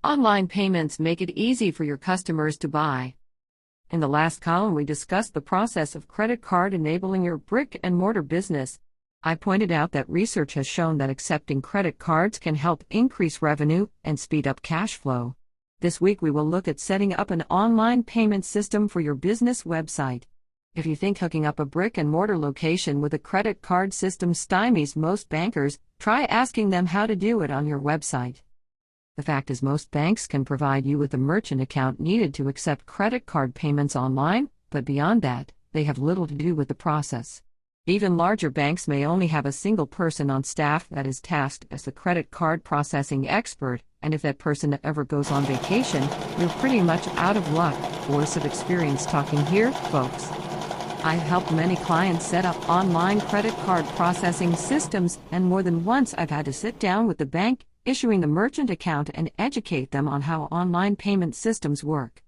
Online payments make it easy for your customers to buy. In the last column, we discussed the process of credit card enabling your brick-and-mortar business. I pointed out that research has shown that accepting credit cards can help increase revenue and speed up cash flow. This week, we will look at setting up an online payment system for your business website. If you think hooking up a brick-and-mortar location with a credit card system stymies most bankers, try asking them how to do it on your website. The fact is, most banks can provide you with the merchant account needed to accept credit card payments online, but beyond that, they have little to do with the process. Even larger banks may only have a single person on staff that is tasked as the credit card processing expert, and if that person ever goes on vacation, you're pretty much out of luck. Voice of experience talking here, folks. I've helped many clients set up online credit card processing systems, and more than once I've had to sit down with the bank issuing the merchant account and educate them on how online payment systems work.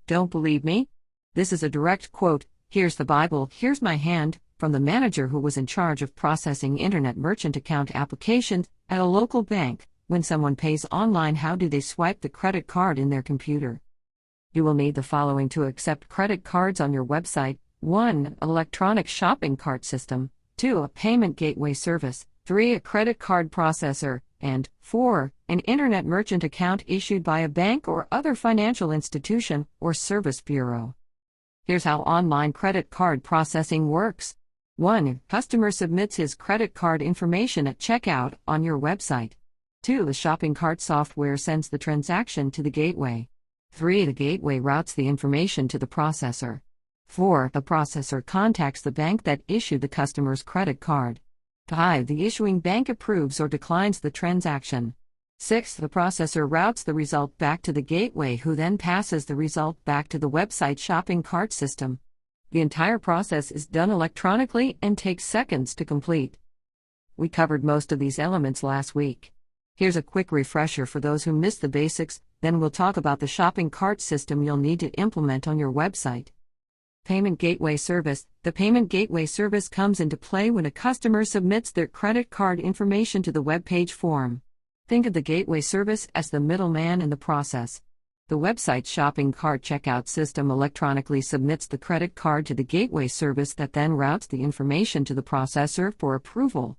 Don't believe me? This is a direct quote, "Here's the Bible, here's my hand," from the manager who was in charge of processing internet merchant account applications at a local bank. When someone pays online, how do they swipe the credit card in their computer? You will need the following to accept credit cards on your website: 1. Electronic shopping cart system, 2. A payment gateway service, 3. A credit card processor, and 4. An internet merchant account issued by a bank or other financial institution or service bureau. Here's how online credit card processing works. 1. Customer submits his credit card information at checkout on your website. 2. The shopping cart software sends the transaction to the gateway. 3. The gateway routes the information to the processor. 4. The processor contacts the bank that issued the customer's credit card. 5. The issuing bank approves or declines the transaction. 6. The processor routes the result back to the gateway, who then passes the result back to the website shopping cart system. The entire process is done electronically and takes seconds to complete. We covered most of these elements last week. Here's a quick refresher for those who missed the basics, then we'll talk about the shopping cart system you'll need to implement on your website. Payment gateway service. The payment gateway service comes into play when a customer submits their credit card information to the web page form. Think of the gateway service as the middleman in the process. The website shopping cart checkout system electronically submits the credit card to the gateway service that then routes the information to the processor for approval.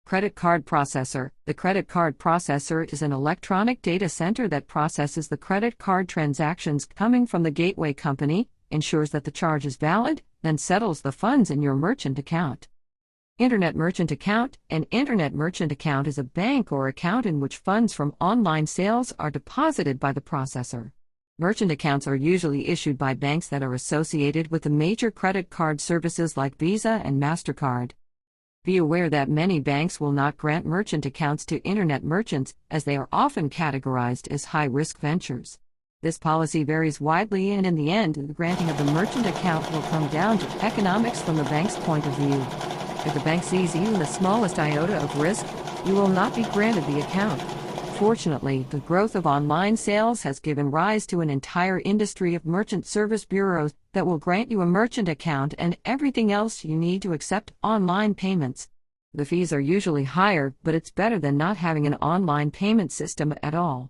Credit card processor. The credit card processor is an electronic data center that processes the credit card transactions coming from the gateway company, ensures that the charge is valid, then settles the funds in your merchant account. Internet merchant account. An internet merchant account is a bank or account in which funds from online sales are deposited by the processor. Merchant accounts are usually issued by banks that are associated with the major credit card services like Visa and MasterCard. Be aware that many banks will not grant merchant accounts to internet merchants, as they are often categorized as high-risk ventures. This policy varies widely, and in the end, the granting of the merchant account will come down to economics from the bank's point of view. If the bank sees even the smallest iota of risk, you will not be granted the account. Fortunately, the growth of online sales has given rise to an entire industry of merchant service bureaus that will grant you a merchant account and everything else you need to accept online payments. The fees are usually higher, but it's better than not having an online payment system at all.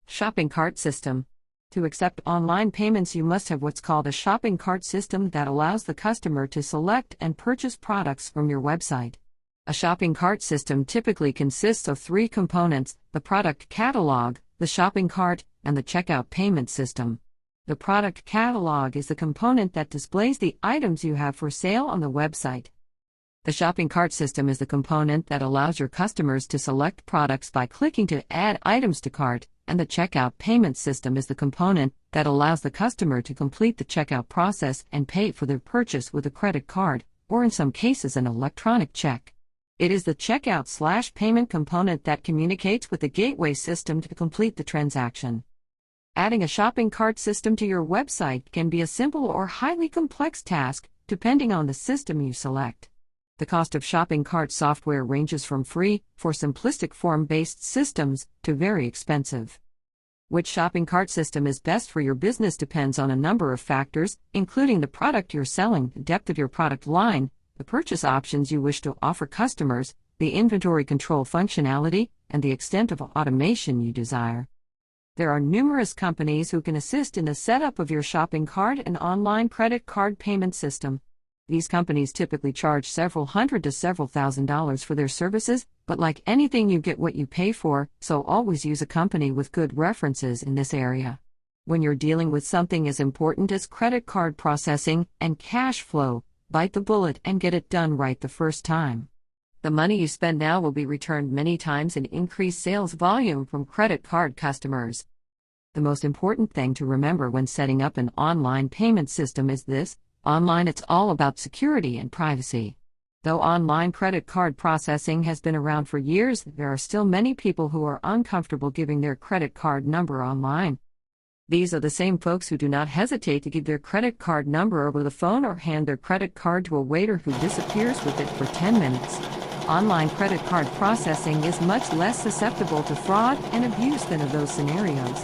Shopping cart system. To accept online payments, you must have what's called a shopping cart system that allows the customer to select and purchase products from your website. A shopping cart system typically consists of 3 components: the product catalog, the shopping cart, and the checkout payment system. The product catalog is the component that displays the items you have for sale on the website. The shopping cart system is the component that allows your customers to select products by clicking to add items to cart, and the checkout payment system is the component that allows the customer to complete the checkout process and pay for their purchase with a credit card, or in some cases an electronic check. It is the checkout/payment component that communicates with the gateway system to complete the transaction. Adding a shopping cart system to your website can be a simple or highly complex task, depending on the system you select. The cost of shopping cart software ranges from free, for simplistic form-based systems, to very expensive. Which shopping cart system is best for your business depends on a number of factors, including the product you're selling, the depth of your product line, the purchase options you wish to offer customers, the inventory control functionality, and the extent of automation you desire. There are numerous companies who can assist in the setup of your shopping cart and online credit card payment system. These companies typically charge several hundred to several $1,000s for their services, but like anything, you get what you pay for, so always use a company with good references in this area. When you're dealing with something as important as credit card processing and cash flow, bite the bullet and get it done right the first time. The money you spend now will be returned many times in increased sales volume from credit card customers. The most important thing to remember when setting up an online payment system is this: online, it's all about security and privacy. Though online credit card processing has been around for years, there are still many people who are uncomfortable giving their credit card number online. These are the same folks who do not hesitate to give their credit card number over the phone or hand their credit card to a waiter who disappears with it for 10 minutes. Online credit card processing is much less susceptible to fraud and abuse than of those scenarios.